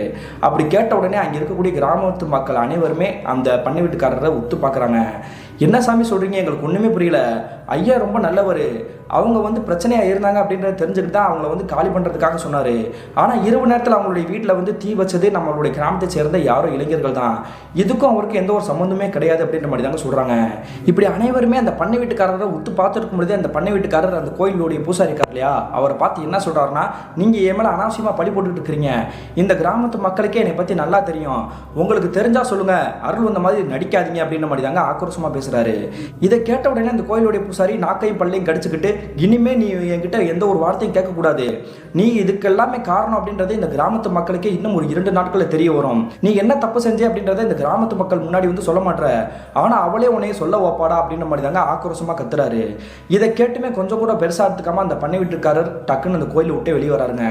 அப்படி கேட்ட உடனே அங்கே இருக்கக்கூடிய கிராமத்து மக்கள் அனைவருமே அந்த பண்ணை வீட்டுக்காரரை ஒத்து பார்க்குறாங்க. என்ன சாமி சொல்கிறீங்க, எங்களுக்கு ஒன்றுமே புரியல. ஐயா ரொம்ப நல்லவர், அவங்க வந்து பிரச்சனையாக இருந்தாங்க அப்படின்றத தெரிஞ்சுக்கிட்டு தான் அவங்கள வந்து காலி பண்ணுறதுக்காக சொன்னார். ஆனால் இரவு நேரத்தில் அவங்களுடைய வீட்டில் வந்து தீ வச்சது நம்மளுடைய கிராமத்தை சேர்ந்த யாரோ இளைஞர்கள் தான், இதுக்கும் அவருக்கு எந்த ஒரு சம்மந்தமே கிடையாது அப்படின்ற மாதிரி தாங்க சொல்கிறாங்க. இப்படி அனைவருமே அந்த பண்ணை வீட்டுக்காரரை உத்து பார்த்துருக்கும் பொழுதே அந்த பண்ணை வீட்டுக்காரர் அந்த கோயிலுடைய பூசாரி இருக்கார் இல்லையா, அவரை பார்த்து என்ன சொல்கிறாருன்னா, நீங்கள் என் மேலே அனாவசியமாக பழி போட்டுக்கிட்டு இருக்கிறீங்க, இந்த கிராமத்து மக்களுக்கே என்னை பற்றி நல்லா தெரியும், உங்களுக்கு தெரிஞ்சால் சொல்லுங்கள், அருள் வந்த மாதிரி நடிக்காதீங்க அப்படின்ற மாதிரி தாங்க ஆக்ரோஷமாக பேசுகிறாரு. இதை கேட்ட உடனே அந்த கோயிலுடைய பூசாரி நாக்கையும் பல்லையும் கடிச்சுக்கிட்டு, இனிமே நீ என்கிட்ட எந்த ஒரு வார்த்தையும் கேட்கக்கூடாது, நீ இதுக்கு எல்லாமே காரணம் அப்படின்றது இந்த கிராமத்து மக்களுக்கே இன்னும் ஒரு 2 நாட்களில் தெரிய வரும், நீ என்ன தப்பு செஞ்சே அப்படின்றத இந்த கிராமத்து மக்கள் முன்னாடி வந்து சொல்ல மாட்டேற, ஆனால் அவளே உன்னைய சொல்ல வைப்பாடா அப்படின்ற மாதிரி தாங்க ஆக்ரோஷமாக கத்துறாரு. இதை கேட்டுமே கொஞ்சம் கூட பெருசாக எடுத்துக்காம அந்த பண்ணை வீட்டுக்காரர் டக்குன்னு அந்த கோயிலை விட்டு வெளியே வராருங்க.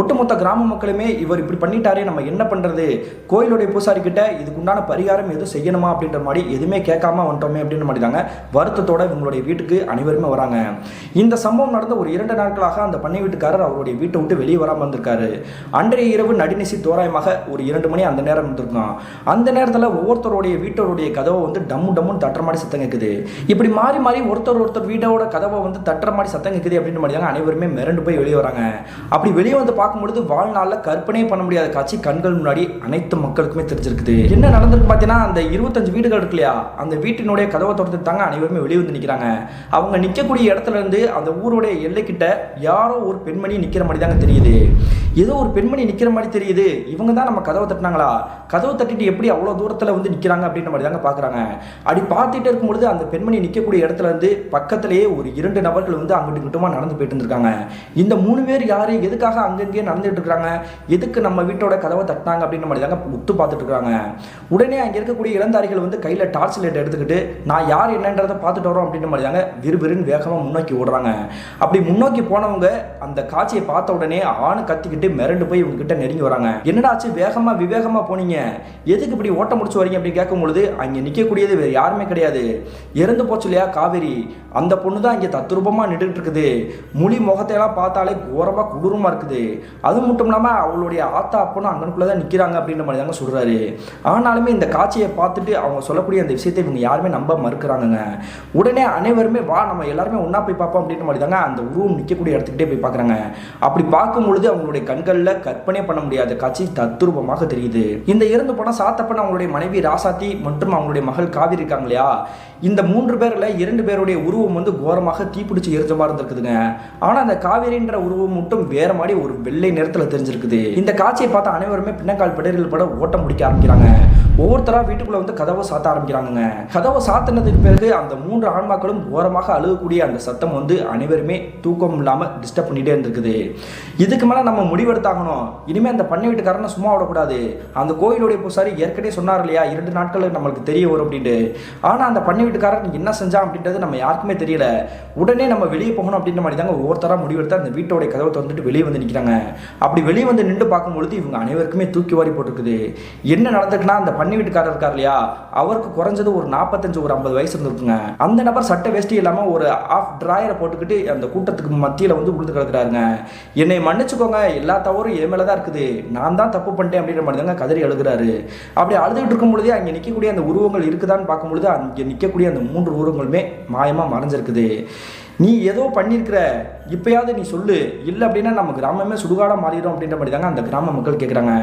ஒட்டுமொத்த கிராம மக்களுமே இவர் இப்படி பண்ணிட்டாரே, நம்ம என்ன பண்ணுறது, கோயிலுடைய பூசாரி கிட்ட இதுக்கு உண்டான பரிகாரம் எதுவும் செய்யணுமா அப்படின்ற மாதிரி எதுவுமே கேட்காம வந்துட்டோமே அப்படின்ற மாதிரி தாங்க வருத்தத்தோட இவங்களுடைய வீட்டுக்கு அனைவருமே வராங்க. இந்த சம்பவம் நடந்த ஒரு 2 நாட்களாக அந்த பண்ணை வீட்டுக்காரர் அவருடைய வீட்டை விட்டு வெளியே வராமல் வந்திருக்காரு. அன்றைய இரவு நடுநிசி தோராயமாக ஒரு 2 மணி அந்த நேரம் இருந்திருக்கும். அந்த நேரத்தில் ஒவ்வொருத்தருடைய வீட்டோடைய கதவை வந்து டம்மு டம்முன்னு தட்டுற மாதிரி சத்தம் கேட்குது. இப்படி மாறி மாறி ஒருத்தர் வீட்டோட கதவை வந்து தட்டுற மாதிரி சத்தம் கேட்குது அப்படின்ற மாதிரி தாங்க அனைவருமே மிரண்டு போய் வெளியே வராங்க. அப்படி வெளியே வந்து பார்க்கும்பொழுது வாழ்நாளில் கற்பனையே பண்ண முடியாத காட்சி கண்கள் முன்னாடி அனைத்து மக்களுக்குமே தெரிஞ்சிருக்குது. என்ன நடந்திருக்கு பார்த்தீங்கன்னா, அந்த 25 வீடுகள் இருக்கு இல்லையா, அந்த வீட்டினுடைய கதவை திறந்துட்டு தாங்க அனைவருமே வெளியே வந்து நிற்கிறாங்க. அவங்க நிற்கக்கூடிய இடத்துல இருந்து அந்த ஊருடைய எல்லைக்கிட்ட யாரோ ஒரு பெண்மணி நிற்கிற மாதிரி தாங்க தெரியுது. ஏதோ ஒரு பெண்மணி நிற்கிற மாதிரி தெரியுது. இவங்க தான் நம்ம கதவை தட்டினாங்களா, கதவை தட்டிட்டு எப்படி அவ்வளோ தூரத்தில் வந்து நிற்கிறாங்க அப்படின்ற மாதிரி தாங்க பார்க்குறாங்க. அப்படி பார்த்துட்டு இருக்கும்பொழுது அந்த பெண்மணி நிற்கக்கூடிய இடத்துல இருந்து பக்கத்திலேயே ஒரு 2 நபர்கள் வந்து அங்கிட்டு கிட்டமா நடந்து போயிட்டு இருந்திருக்காங்க. இந்த 3 பேர் யாரு, எதுக்காக அங்கங்கே நடந்துட்டு இருக்காங்க, எதுக்கு நம்ம வீட்டோட கதவை தட்டினாங்க அப்படின்ற மாதிரி தாங்க உத்து பார்த்துட்டு இருக்காங்க. உடனே அங்கே இருக்கக்கூடிய இளந்தாரிகள் வந்து கையில் டார்ச் லைட் எடுத்துக்கிட்டு நான் யார் என்னன்றதை பார்த்துட்டு வரோம் அப்படின்ற மாதிரி தாங்க விறுவிறுன்னு வேகமாக முன்னோக்கி ஓடுறாங்க. அப்படி முன்னோக்கி போனவங்க அந்த காட்சியை பார்த்த உடனே ஆணு கத்திக்கிட்டு மிரண்டு போய் இவங்க கிட்ட நெருங்கி வராங்க. என்னடாச்சு வேகமா விவேகமா போனீங்க, எதுக்கு இப்படி ஓட்ட முடிச்சு வரீங்க அப்படின்னு கேட்கும்பொழுது அங்கே நிற்கக்கூடியது வேறு யாருமே கிடையாது, இறந்து போச்சு இல்லையா காவேரி, அந்த பொண்ணு தான் இங்கே தத்ரூபமா நின்றுட்டு இருக்குது. மொழி முகத்தையெல்லாம் பார்த்தாலே கோரமா கொடூரமா இருக்குது. அது மட்டும் இல்லாமல் அவளுடைய ஆத்தா அப்பனும் அங்கனுக்குள்ள தான் நிற்கிறாங்க அப்படின்ற மாதிரி தாங்க சொல்றாரு. ஆனாலுமே இந்த காட்சியை பார்த்துட்டு அவங்க சொல்லக்கூடிய அந்த விஷயத்தை இவங்க யாருமே நம்ப மறுக்கிறாங்க. உடனே அனைவருமே வா நம்ம எல்லாருமே ஒன்றா போய் பார்ப்போம் அப்படின்ற மாதிரி தாங்க அந்த உருவம் நிற்கக்கூடிய இடத்துக்கிட்டே போய் பார்க்குறாங்க. அப்படி பார்க்கும் பொழுது அவங்களுடைய கண்களில் கற்பனை பண்ண முடியாத காட்சி தத்ரூபமாக தெரியுது. இந்த இறந்து போன சாத்தப்பன் அவங்களுடைய மனைவி ராசாத்தி மற்றும் அவங்களுடைய மகள் காவிரி இருக்காங்க இல்லையா, இந்த 3 பேரில் 2 பேருடைய உருவம் வந்து கோரமாக தீப்பிடிச்சு எரிஞ்ச மாதிரி இருந்திருக்குதுங்க. ஆனால் அந்த காவேரின்ற உருவம் மட்டும் வேற மாதிரி ஒரு வெள்ளை நிறத்தில் தெரிஞ்சிருக்குது. இந்த காட்சியை பார்த்து அனைவருமே பின்னக்கால் பிடரில் பட ஓட்டம் முடிக்க ஆரம்பிக்கிறாங்க. ஒவ்வொருத்தராக வீட்டுக்குள்ளே வந்து கதவை சாத்த ஆரம்பிக்கிறாங்க. கதவை சாத்தினதுக்கு பிறகு அந்த 3 ஆன்மாக்களும் ஓரமாக அழுகக்கூடிய அந்த சத்தம் வந்து அனைவருமே தூக்கம் இல்லாமல் டிஸ்டர்ப் பண்ணிகிட்டே இருந்திருக்குது. இதுக்கு மேலே நம்ம முடிவெடுத்தாகணும், இனிமேல் அந்த பண்ணை வீட்டுக்காரனை சும்மா விடக்கூடாது. அந்த கோயிலுடைய பூசாரி ஏற்கனவே சொன்னார் இல்லையா 2 நாட்கள் நம்மளுக்கு தெரிய வரும் அப்படின்ட்டு. ஆனால் அந்த பண்ணை வீட்டுக்காரன் என்ன செஞ்சான் அப்படின்றது நம்ம யாருக்குமே தெரியல. உடனே நம்ம வெளியே போகணும் அப்படின்ற மாதிரி தாங்க ஒவ்வொருத்தராக முடிவெடுத்து அந்த வீட்டோடைய கதவை திறந்துட்டு வெளியே வந்து நிற்கிறாங்க. அப்படி வெளியே வந்து நின்று பார்க்கும்பொழுது இவங்க அனைவருக்குமே தூக்கி வாரி போட்டுருக்குது. என்ன நடந்திருக்குன்னா, அந்த பண்ணை வீட்டுக்காரர் இருக்கார் இல்லையா, அவருக்கு குறைஞ்சது ஒரு 45 ஒரு 50 வயசு இருந்திருக்குங்க. அந்த நபர் சட்டை வேஷ்டி இல்லாமல் ஒரு ஆஃப் டிராயரை போட்டுக்கிட்டு அந்த கூட்டத்துக்கு மத்தியில் வந்து உழுது கிடக்குறாருங்க. என்னை மன்னிச்சுக்கோங்க, எல்லா தவறும் என் மேலே தான் இருக்குது, நான் தான் தப்பு பண்ணிட்டேன் அப்படின்ற மாதிரி தாங்க கதறி அழுகிறாரு. அப்படி அழுதுகிட்டு இருக்கும் பொழுதே அங்கே நிற்கக்கூடிய அந்த உருவங்கள் இருக்குதான்னு பார்க்கும்பொழுது அங்கே நிற்கக்கூடிய அந்த 3 உருவங்களுமே மாயமாக மறைஞ்சிருக்குது. நீ ஏதோ பண்ணியிருக்கிற, இப்போயாவது நீ சொல்லு, இல்லை அப்படின்னா நம்ம கிராமமே சுடுகாடாக மாறிடும் அப்படின்ற மாதிரி தாங்க அந்த கிராம மக்கள் கேட்குறாங்க.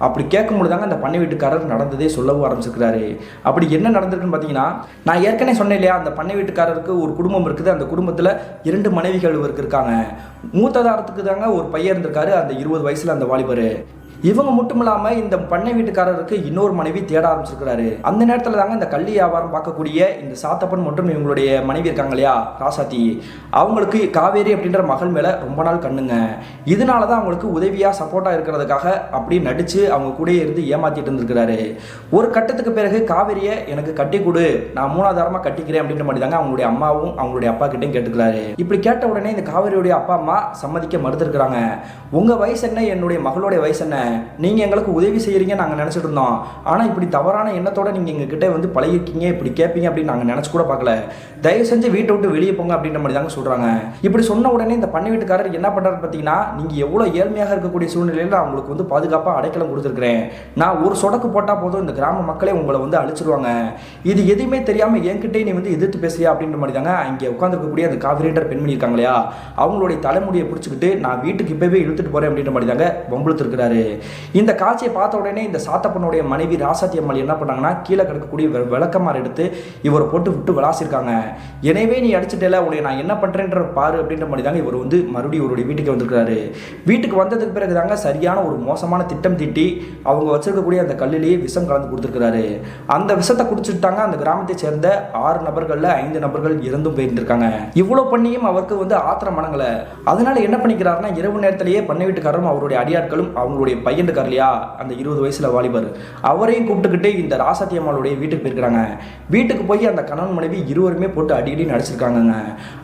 அப்படி கேட்கும்போது தாங்க அந்த பண்ணை வீட்டுக்காரர் நடந்ததே சொல்லவும் ஆரம்பிச்சிருக்கிறாரு. அப்படி என்ன நடந்திருக்குன்னு பார்த்தீங்கன்னா, நான் ஏற்கனவே சொன்னேன் இல்லையா, அந்த பண்ணை வீட்டுக்காரருக்கு ஒரு குடும்பம் இருக்குது. அந்த குடும்பத்தில் 2 மனைவிகள் இருக்காங்க. மூத்ததாரத்துக்கு தாங்க ஒரு பையன் இருந்திருக்காரு, அந்த 20 வயசில் அந்த வாலிபர். இவங்க மட்டும் இல்லாமல் இந்த பண்ணை வீட்டுக்காரருக்கு இன்னொரு மனைவி தேட ஆரம்பிச்சிருக்கிறாரு. அந்த நேரத்தில் தாங்க இந்த கள்ளி வியாபாரம் பார்க்கக்கூடிய இந்த சாத்தப்பன் மற்றும் இவங்களுடைய மனைவி இருக்காங்க இல்லையா ராசாத்தி, அவங்களுக்கு காவேரி அப்படின்ற மகள் மேலே ரொம்ப நாள் கண்ணுங்க. இதனால தான் அவங்களுக்கு உதவியாக சப்போர்ட்டாக இருக்கிறதுக்காக அப்படி நடித்து அவங்க கூட இருந்து ஏமாற்றிட்டு இருந்திருக்கிறாரு. ஒரு கட்டத்துக்கு பிறகு காவேரியை எனக்கு கட்டி கொடு, நான் 3ஆதாரமாக கட்டிக்கிறேன் அப்படின்ற மாதிரி தாங்க அவங்களுடைய அம்மாவும் அவங்களுடைய அப்பா கிட்டையும் கேட்டுக்கிறாரு. இப்படி கேட்ட உடனே இந்த காவேரியுடைய அப்பா அம்மா சம்மதிக்க மறுத்திருக்கிறாங்க. உங்கள் வயசு என்ன, என்னுடைய மகளுடைய வயசு என்ன, நீங்கள் எங்களுக்கு உதவி செய்கிறீங்க நாங்கள் நினச்சிட்டு இருந்தோம். ஆனால் இப்படி தவறான எண்ணத்தோட நீங்கள் எங்ககிட்ட வந்து பழகிருக்கீங்க, இப்படி கேட்பீங்க அப்படின்னு நாங்கள் நினச்சி கூட பார்க்கல. தயவு செஞ்சு வீட்டை விட்டு வெளியே போங்க அப்படின்ற மாதிரி தாங்க சொல்கிறாங்க. இப்படி சொன்ன உடனே இந்த பண்ணை வீட்டுக்காரர் என்ன பண்ணுறாரு பார்த்தீங்கன்னா, நீங்கள் எவ்வளோ ஏழ்மையாக இருக்கக்கூடிய சூழ்நிலையில் அவங்களுக்கு வந்து பாதுகாப்பாக அடைக்கலம் கொடுத்துருக்குறேன். நான் ஒரு சொடக்கு போட்டால் போதும் இந்த கிராம மக்களே உங்களை வந்து அழிச்சிருவாங்க. இது எதுவுமே தெரியாமல் என்கிட்டே நீ வந்து எதிர்த்து பேசுறியா அப்படின்ற மாதிரி தாங்க இங்கே உட்காந்துருக்கக்கூடிய அந்த காவிரின்ற பெண்மணி இருக்காங்க இல்லையா, அவங்களுடைய தலைமுடியை பிடிச்சிக்கிட்டு நான் வீட்டுக்கு இப்போவே இழுத்துட்டு போகிறேன் அப்படின்ற மாதிரி தாங்க வம்புழுத்துருக்கிறாரு. இந்த காட்சியை பார்த்த உடனே இந்த சாத்தப்பனுடைய மனைவி ராசாத்தி அம்மாள் என்ன பண்ணாங்கன்னா, கீழே கிடக்கக்கூடிய விளக்கமாறு எடுத்து இவரை போட்டு விட்டு விளாசிருக்காங்க. எனவே நீ அடிச்சுட்டல, உடைய நான் என்ன பண்ணுறேன்ற பாரு அப்படின்ற மாதிரி தாங்க இவர் வந்து மறுபடியும் இவருடைய வீட்டுக்கு வந்திருக்கிறாரு. வீட்டுக்கு வந்ததுக்கு பிறகு தாங்க சரியான ஒரு மோசமான திட்டம் தீட்டி அவங்க வச்சிருக்கக்கூடிய அந்த கல்லிலேயே விஷம் கலந்து கொடுத்துருக்கிறாரு. அந்த விஷத்தை குடிச்சுட்டாங்க. அந்த கிராமத்தை சேர்ந்த 6 நபர்களில் 5 நபர்கள் இறந்தும் போயிருந்திருக்காங்க. இவ்வளோ பண்ணியும் அவருக்கு வந்து ஆத்திரம் மனங்களை. அதனால என்ன பண்ணிக்கிறாருன்னா, இரவு நேரத்திலேயே பண்ணை வீட்டுக்காரரும் அவருடைய அடியாட்களும் அவங்களுடைய பையன் இருக்கார் இல்லையா, அந்த 20 வயசுல வாலிபர், அவரையும் கூப்பிட்டுக்கிட்டு இந்த ராசாத்தி அம்மாளுடைய வீட்டுக்கு போயிருக்கிறாங்க. வீட்டுக்கு போய் அந்த கணவன் மனைவி இருவருமே போட்டு அடிக்கடி நடிச்சிருக்காங்க.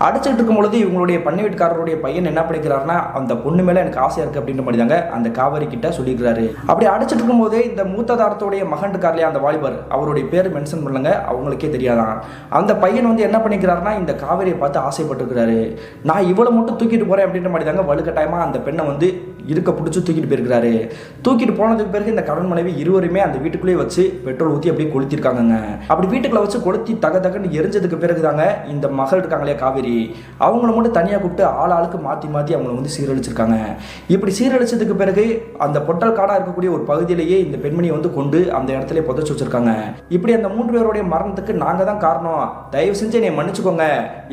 அடிச்சுட்டு இருக்கும் பொழுது இவங்களுடைய பண்ணை வீட்டுக்காரருடைய பையன் என்ன பண்ணிக்கிறாருன்னா, அந்த பொண்ணு மேல எனக்கு ஆசையா இருக்கு அப்படின்ற மாதிரி தாங்க அந்த காவேரி கிட்ட சொல்லிக்கிறாரு. அப்படி அடிச்சுட்டு இருக்கும் போதே இந்த மூத்ததாரத்துடைய மகன் இருக்கார் இல்லையா, அந்த வாலிபர், அவருடைய பேர் மென்ஷன் பண்ணுங்க, அவங்களுக்கே தெரியாதான். அந்த பையன் வந்து என்ன பண்ணிக்கிறாருன்னா, இந்த காவேரியை பார்த்து ஆசைப்பட்டிருக்கிறாரு. நான் இவ்வளோ மட்டும் தூக்கிட்டு போறேன் அப்படின்ற மாதிரி தாங்க வலுக்கட்டாயமா அந்த பெண்ணை வந்து இருக்க பிடிச்சி தூக்கிட்டு போயிருக்கிறாரு. தூக்கிட்டு போனதுக்கு பிறகு இந்த கணவன் மனைவி இருவருமே அந்த வீட்டுக்குள்ளேயே வச்சு பெட்ரோல் ஊற்றி அப்படியே கொளுத்திருக்காங்க. அப்படி வீட்டுக்குள்ள வச்சு கொளுத்தி தகன்னு எரிஞ்சதுக்கு பிறகு தாங்க இந்த மகள் இருக்காங்களே காவேரி, அவங்கள மட்டும் தனியாக கூப்பிட்டு ஆளுக்கு மாற்றி மாற்றி அவங்கள வந்து சீரழிச்சிருக்காங்க. இப்படி சீரழிச்சதுக்கு பிறகு அந்த பொட்டல் காடாக இருக்கக்கூடிய ஒரு பகுதியிலேயே இந்த பெண்மணியை வந்து கொண்டு அந்த இடத்துல புதைச்சி வச்சிருக்காங்க. இப்படி அந்த 3 பேருடைய மரணத்துக்கு நாங்கள் தான் காரணம், தயவு செஞ்சு என்னை மன்னிச்சுக்கோங்க,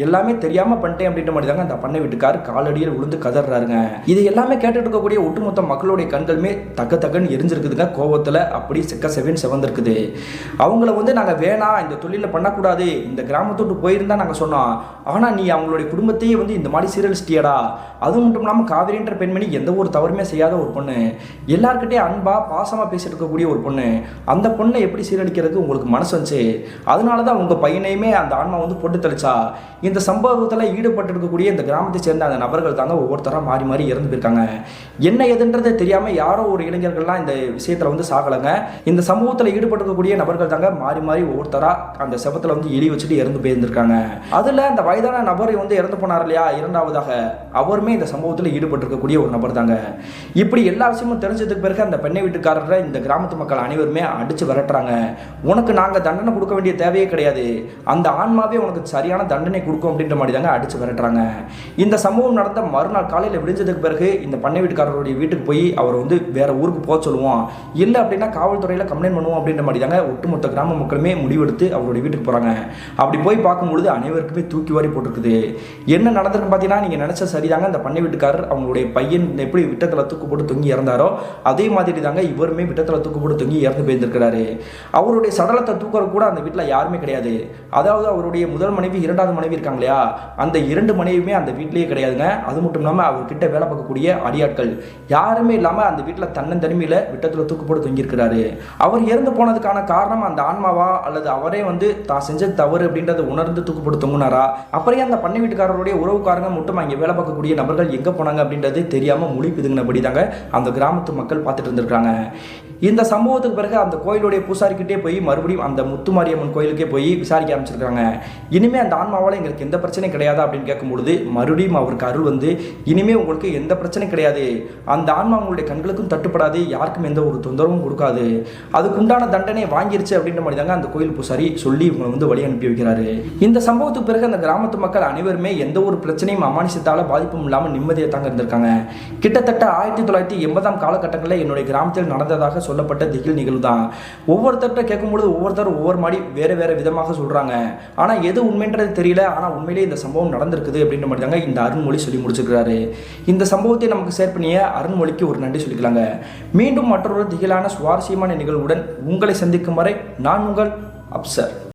எல்லாமே தெரியாம பண்ணிட்டேன் அப்படின்ற மாதிரி தாங்க அந்த பண்ணை வீட்டுக்கார் காலடியில் விழுந்து கதறாருங்க. இது எல்லாமே கேட்டுட்டு கூடிய ஒட்டுமொத்த மக்களுடைய கண்களுமே தக்கன்னு எரிஞ்சிருக்குதுங்க. கோபத்தில் அப்படி செவந்திருக்குது. அவங்கள வந்து நாங்கள் வேணாம், இந்த தொழில பண்ணக்கூடாது, இந்த கிராமத்தோட்டு போயிருந்தா நாங்கள் சொன்னோம். ஆனால் நீ அவங்களுடைய குடும்பத்தையே வந்து இந்த மாதிரி சீரழிச்சிட்டியடா. அது மட்டும் இல்லாமல் காவிரின்ற பெண்மணி எந்த ஒரு தவறுமே செய்யாத ஒரு பொண்ணு, எல்லார்கிட்டையும் அன்பா பாசமாக பேசிட்டு இருக்கக்கூடிய ஒரு பொண்ணு. அந்த பொண்ணை எப்படி சீரழிக்கிறதுக்கு உங்களுக்கு மனசு வந்துச்சு? அதனால தான் உங்கள் பையனையுமே அந்த ஆன்மா வந்து போட்டு தெளிச்சா. இந்த சம்பவத்தில் ஈடுபட்டு இருக்கக்கூடிய இந்த கிராமத்தை சேர்ந்த அந்த நபர்கள் தாங்க ஒவ்வொருத்தராக மாறி மாறி இறந்து போயிருக்காங்க. என்ன எதுன்றது தெரியாமல் யாரோ ஒரு இளைஞர்கள்லாம் இந்த விஷயத்தில் வந்து சாகலைங்க. இந்த சமூகத்தில் ஈடுபட்டிருக்கக்கூடிய நபர்கள் தாங்க மாறி மாறி ஒவ்வொருத்தராக அந்த செபத்தில் வந்து எலி வச்சுட்டு இறந்து போயிருந்திருக்காங்க. அதில் அந்த வயதான நபர் வந்து இறந்து போனார் இல்லையா, இரண்டாவதாக அவருமே இந்த சம்பவத்தில் ஈடுபட்டிருக்கக்கூடிய ஒரு நபர் தாங்க. இப்படி எல்லா விஷயமும் தெரிஞ்சதுக்கு பிறகு அந்த பெண்ணை வீட்டுக்காரரை இந்த கிராமத்து மக்கள் அனைவருமே அடித்து விரட்டுறாங்க. உனக்கு நாங்கள் தண்டனை கொடுக்க வேண்டிய தேவையே கிடையாது, அந்த ஆன்மாவே உனக்கு சரியான தண்டனை கொடுக்கும் அப்படின்ற மாதிரி தாங்க அடித்து விரட்டுறாங்க. இந்த சம்பவம் நடந்த மறுநாள் காலையில் விடிஞ்சதுக்கு பிறகு இந்த பண்ணை வீட்டுக்காரருடைய வீட்டுக்கு போய் அவர் வந்து வேற ஊருக்கு போக சொல்லுவோம், இல்லை அப்படின்னா காவல்துறையில் கம்ப்ளைண்ட் பண்ணுவோம் அப்படின்ற மாதிரி தாங்க ஒட்டுமொத்த கிராம மக்களுமே முடிவெடுத்து அவருடைய வீட்டுக்கு போகிறாங்க. அப்படி போய் பார்க்கும்பொழுது அனைவருக்குமே தூக்கி வாரி போட்டிருக்குது. என்ன நடந்திருக்கு பார்த்தீங்கன்னா, நீங்கள் நினச்ச சரிதாங்க. அந்த பண்ணை வீட்டுக்காரர் அவங்களுடைய பையன் எப்படி விட்டத்தில் தூக்கு போட்டு தொங்கி இறந்தாரோ அதே மாதிரி தாங்க இவருமே விட்டத்தில் தூக்கு போட்டு தொங்கி இறந்து போயிருந்திருக்கிறாரு. அவருடைய சடலத்தை தூக்கிற கூட அந்த வீட்டில் யாருமே கிடையாது. அதாவது அவருடைய முதல் மனைவி 2வது மனைவி இருக்காங்க இல்லையா, அந்த 2 மனைவியுமே அந்த வீட்டிலேயே கிடையாதுங்க. அது மட்டும் இல்லாமல் அவர்கிட்ட வேலை பார்க்கக்கூடிய அடியாட்கள் யாருமே இல்லாமல் அந்த வீட்டில் தன்னந்தனிமையில் விட்டத்தில் தூக்கு போட்டு தொங்கியிருக்கிறாரு. அவர் இறந்து போனதுக்கான காரணம் அந்த ஆன்மாவா அல்லது அவரே வந்து தான் செஞ்சது தவறு அப்படின்றத உணர்ந்து தூக்கு போட்டு தொங்குனாரா? அப்புறம் அந்த பண்ணை வீட்டுக்காரருடைய உறவுக்காரங்க மட்டும் அங்கே வேலை பார்க்கக்கூடிய நபர்கள் எங்கே போனாங்க அப்படின்றது தெரியாமல் மொழி பிதுங்கினபடி தாங்க அந்த கிராமத்து மக்கள் பார்த்துட்டு இருந்திருக்காங்க. இந்த சம்பவத்துக்கு பிறகு அந்த கோயிலுடைய பூசாரிக்கிட்டே போய் மறுபடியும் அந்த முத்துமாரியம்மன் கோயிலுக்கே போய் விசாரிக்க ஆரம்பிச்சிருக்காங்க. இனிமேல் அந்த ஆன்மாவால் எங்களுக்கு எந்த பிரச்சனையும் கிடையாதா அப்படின்னு கேட்கும்பொழுது மறுபடியும் அவருக்கு அருள் வந்து, இனிமேல் உங்களுக்கு எந்த பிரச்சனையும் கிடையாது, அந்த ஆன்மா உங்களுடைய கண்களுக்கும் தட்டுப்படாது, யாருக்கும் எந்த ஒரு தொந்தரவும் கொடுக்காது, அதுக்குண்டான தண்டனை வாங்கிருச்சு அப்படின்ற மாதிரி தாங்க அந்த கோயில் பூசாரி சொல்லி இவங்களை வந்து வழி அனுப்பி வைக்கிறாரு. இந்த சம்பவத்துக்கு பிறகு அந்த கிராமத்து மக்கள் அனைவருமே எந்த ஒரு பிரச்சனையும் அமானுஷத்தால பாதிப்பும் இல்லாமல் நிம்மதியை தாங்க இருந்திருக்காங்க. கிட்டத்தட்ட 1980 காலகட்டங்களில் என்னுடைய கிராமத்தில் நடந்ததாக சொல்லப்பட்ட திகில் நிகழ்வு தான். ஒவ்வொருத்தர்கிட்ட கேட்கும்போது ஒவ்வொருத்தர் ஒவ்வொரு மாதிரி வேற விதமாக சொல்றாங்க. ஆனா எது உண்மைன்றது தெரியல. ஆனா உண்மையிலேயே இந்த சம்பவம் நடந்திருக்குது அப்படின்ற மாதிரி தாங்க இந்த அருண்மொழி சொல்லி முடிச்சிருக்கிறாரு. இந்த சம்பவத்தை நமக்கு ஷேர் பண்ணிய அருண்மொழிக்கு ஒரு நன்றி சொல்லிக்கலாங்க. மீண்டும் மற்றொரு திகிலான சுவாரஸ்யமான நிகழ்வுடன் உங்களை சந்திக்கும் வரை நான் உங்கள் அப்சர்.